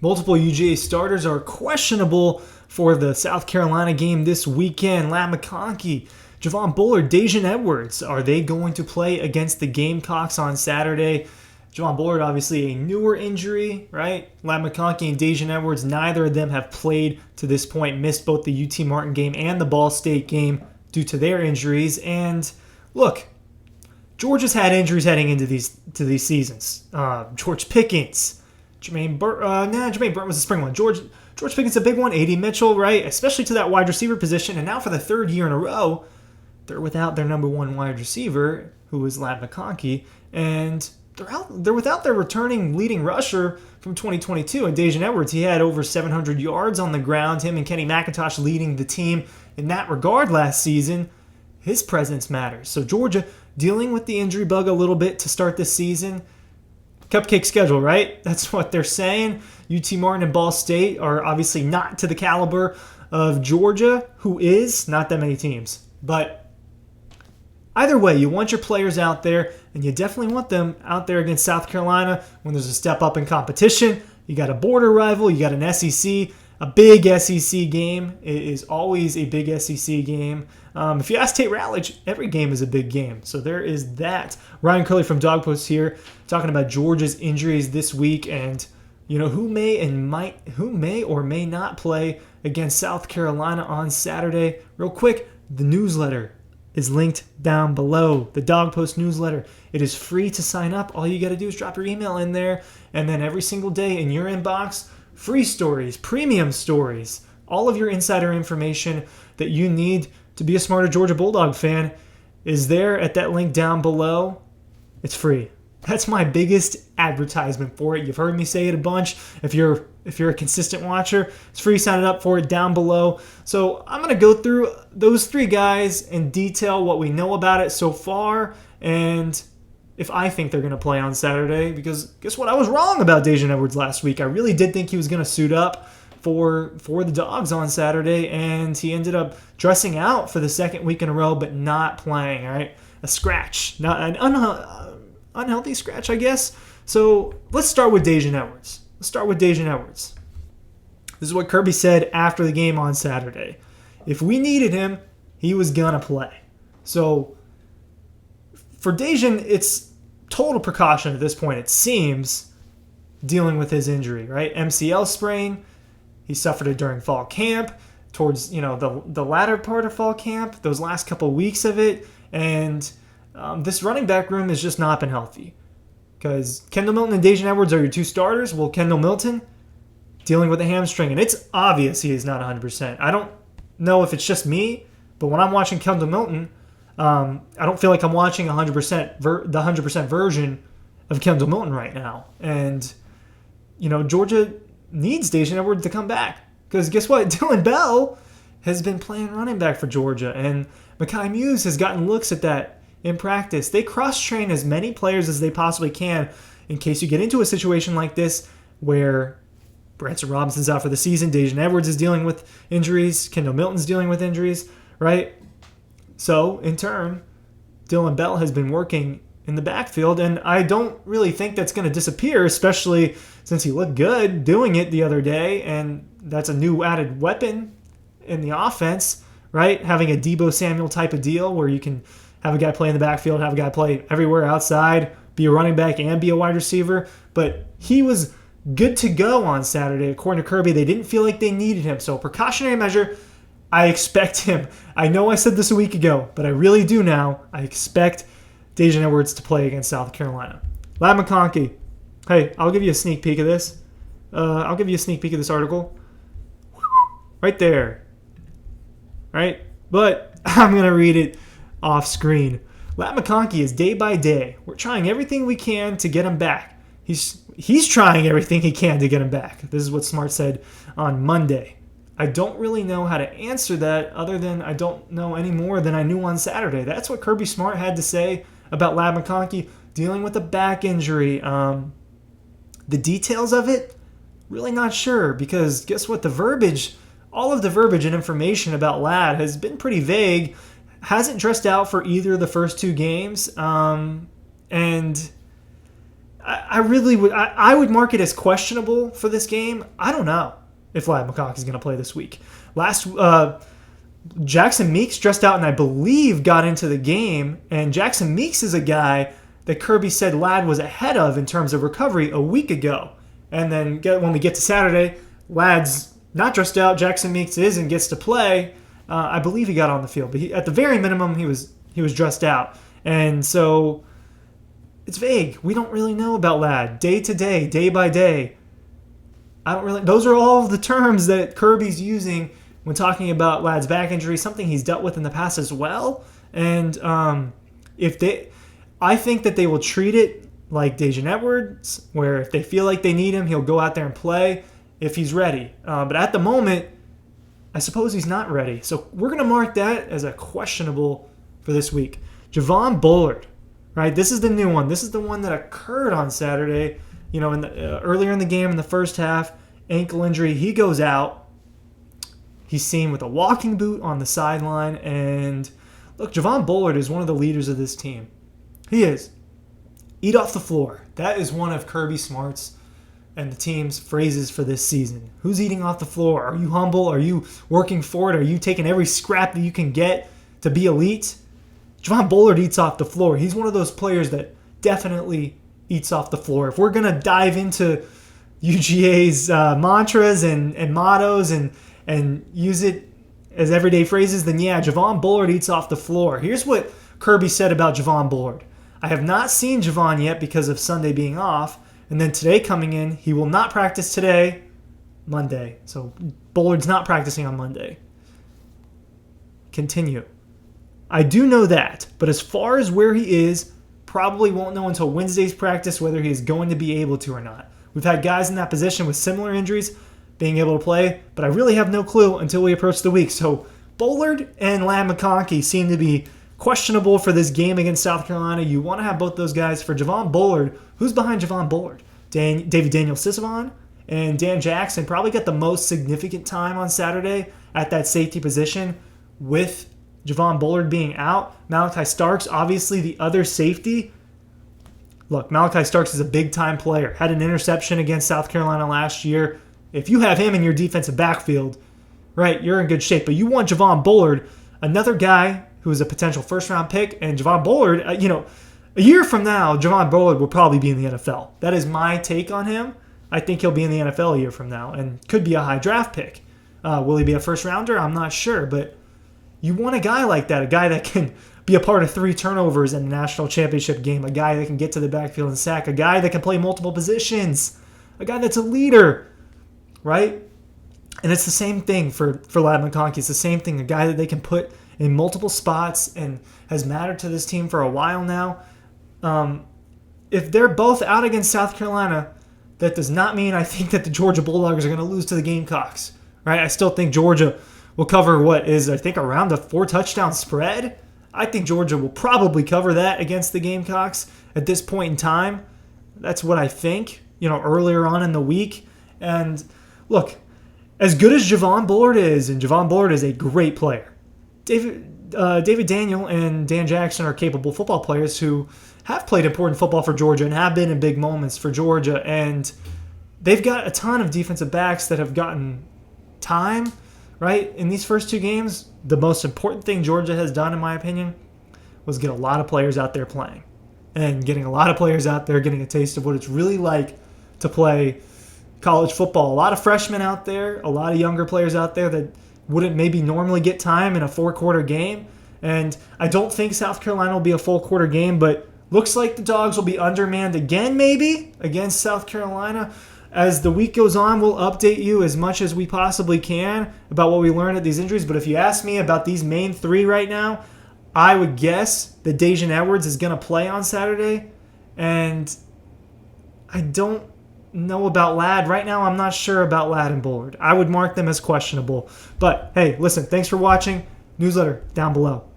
Multiple UGA starters are questionable for the South Carolina game this weekend. McConkey, Javon Bullard, Dajon Edwards, are they going to play against the Gamecocks on Saturday? Javon Bullard, obviously a newer injury, right? McConkey and Dajon Edwards, neither of them have played to this point, missed both the UT Martin game and the Ball State game due to their injuries. And look, Georgia's had injuries heading into these seasons. George Pickens, Jermaine Burton was a spring one. George Pickens a big one. A.D. Mitchell, right? Especially to that wide receiver position. And now for the third year in a row, they're without their number one wide receiver, who is McConkey, and they're without their returning leading rusher from 2022. And Dajon Edwards, he had over 700 yards on the ground. Him and Kenny McIntosh leading the team in that regard last season. His presence matters. So Georgia dealing with the injury bug a little bit to start this season. Cupcake schedule, right? That's what they're saying. UT Martin and Ball State are obviously not to the caliber of Georgia, who is not that many teams. But either way, you want your players out there, and you definitely want them out there against South Carolina when there's a step up in competition. You got a border rival, you got an SEC, a big SEC game. It is always a big SEC game. If you ask Tate Ratledge, every game is a big game. So there is that. Ryan Curley from Dog Post here, talking about Georgia's injuries this week, and who may or may not play against South Carolina on Saturday. Real quick, the newsletter is linked down below. The Dog Post newsletter. It is free to sign up. All you got to do is drop your email in there, and then every single day in your inbox, free stories, premium stories, all of your insider information that you need to be a smarter Georgia Bulldog fan is there at that link down below. It's free. That's my biggest advertisement for it. You've heard me say it a bunch. If you're a consistent watcher, it's free. Sign up for it down below. So I'm going to go through those three guys and detail what we know about it so far, and if I think they're going to play on Saturday. Because guess what? I was wrong about Dajon Edwards last week. I really did think he was going to suit up for the Dogs on Saturday, and he ended up dressing out for the second week in a row, but not playing. All right, a scratch, not an unhealthy scratch, I guess. So let's start with Dajon Edwards. This is what Kirby said after the game on Saturday. If we needed him, he was gonna play. So for Dajon, it's total precaution at this point, it seems, dealing with his injury, right? MCL sprain. He suffered it during fall camp, towards the latter part of fall camp, those last couple weeks of it, and this running back room has just not been healthy. Because Kendall Milton and Dajon Edwards are your two starters. Well, Kendall Milton dealing with a hamstring, and it's obvious he is not 100%. I don't know if it's just me, but when I'm watching Kendall Milton, I don't feel like I'm watching the 100% version of Kendall Milton right now. And Georgia needs Dajon Edwards to come back, because guess what? Dylan Bell has been playing running back for Georgia, and Mekhi Muse has gotten looks at that in practice. They cross-train as many players as they possibly can in case you get into a situation like this where Branson Robinson's out for the season, Dajon Edwards is dealing with injuries, Kendall Milton's dealing with injuries, right? So, in turn, Dylan Bell has been working in the backfield, and I don't really think that's going to disappear, especially since he looked good doing it the other day, and that's a new added weapon in the offense, right? Having a Deebo Samuel type of deal where you can have a guy play in the backfield, have a guy play everywhere outside, be a running back and be a wide receiver. But he was good to go on Saturday. According to Kirby, they didn't feel like they needed him. So precautionary measure, I expect him. I know I said this a week ago, but I really do now. I expect Dajon Edwards to play against South Carolina. McConkey. Hey, I'll give you a sneak peek of this. I'll give you a sneak peek of this article. Right there. Right? But I'm going to read it off screen. McConkey is day by day. We're trying everything we can to get him back. He's trying everything he can to get him back. This is what Smart said on Monday. I don't really know how to answer that other than I don't know any more than I knew on Saturday. That's what Kirby Smart had to say about McConkey dealing with a back injury. The details of it, really not sure, because guess what? All of the verbiage and information about Ladd has been pretty vague. Hasn't dressed out for either of the first two games. And I really would. I would mark it as questionable for this game. I don't know if Ladd McConkey is going to play this week. Jackson Meeks dressed out and I believe got into the game. And Jackson Meeks is a guy that Kirby said Ladd was ahead of in terms of recovery a week ago. And then when we get to Saturday, Ladd's not dressed out. Jackson Meeks is and gets to play. I believe he got on the field, but at the very minimum, he was dressed out. And so it's vague. We don't really know about Ladd day to day, day by day. Those are all of the terms that Kirby's using when talking about Ladd's back injury, something he's dealt with in the past as well. And I think that they will treat it like Daijun Edwards, where if they feel like they need him, he'll go out there and play if he's ready. But at the moment, I suppose he's not ready. So we're going to mark that as a questionable for this week. Javon Bullard, right? This is the new one. This is the one that occurred on Saturday. Earlier in the game in the first half, ankle injury. He goes out. He's seen with a walking boot on the sideline. And look, Javon Bullard is one of the leaders of this team. He is. Eat off the floor. That is one of Kirby Smart's and the team's phrases for this season. Who's eating off the floor? Are you humble? Are you working for it? Are you taking every scrap that you can get to be elite? Javon Bullard eats off the floor. He's one of those players that definitely eats off the floor. If we're going to dive into UGA's mantras and mottos and use it as everyday phrases, then yeah, Javon Bullard eats off the floor. Here's what Kirby said about Javon Bullard. I have not seen Javon yet because of Sunday being off. And then today coming in, he will not practice today, Monday. So Bullard's not practicing on Monday. Continue. I do know that, but as far as where he is, probably won't know until Wednesday's practice whether he is going to be able to or not. We've had guys in that position with similar injuries being able to play, but I really have no clue until we approach the week. So Bullard and Ladd McConkey seem to be questionable for this game against South Carolina. You want to have both those guys. For Javon Bullard, who's behind Javon Bullard? David Daniel Sisavon and Dan Jackson probably got the most significant time on Saturday at that safety position with Javon Bullard being out. Malachi Starks, obviously the other safety. Look, Malachi Starks is a big-time player. Had an interception against South Carolina last year. If you have him in your defensive backfield, right, you're in good shape. But you want Javon Bullard, another guy who is a potential first-round pick, and Javon Bullard, a year from now, Javon Bullard will probably be in the NFL. That is my take on him. I think he'll be in the NFL a year from now and could be a high draft pick. Will he be a first-rounder? I'm not sure, but you want a guy like that, a guy that can be a part of 3 turnovers in a national championship game, a guy that can get to the backfield and sack, a guy that can play multiple positions, a guy that's a leader, right? And it's the same thing for Ladd McConkey. It's the same thing, a guy that they can put in multiple spots and has mattered to this team for a while now. If they're both out against South Carolina, that does not mean I think that the Georgia Bulldogs are going to lose to the Gamecocks, right? I still think Georgia will cover what is, I think, around a 4-touchdown spread. I think Georgia will probably cover that against the Gamecocks at this point in time. That's what I think, earlier on in the week. And look, as good as Javon Bullard is, and Javon Bullard is a great player, David Daniel and Dan Jackson are capable football players who have played important football for Georgia and have been in big moments for Georgia. And they've got a ton of defensive backs that have gotten time, right? In these first 2 games, the most important thing Georgia has done, in my opinion, was get a lot of players out there playing. And getting a lot of players out there getting a taste of what it's really like to play college football. A lot of freshmen out there, a lot of younger players out there that wouldn't maybe normally get time in a 4-quarter game. And I don't think South Carolina will be a full quarter game, but looks like the Dogs will be undermanned again maybe against South Carolina. As the week goes on, we'll update you as much as we possibly can about what we learned at these injuries. But if you ask me about these main 3 right now, I would guess that Daijun Edwards is going to play on Saturday. And I don't know about Ladd. Right now, I'm not sure about Ladd and Bullard. I would mark them as questionable. But, hey, listen, thanks for watching. Newsletter down below.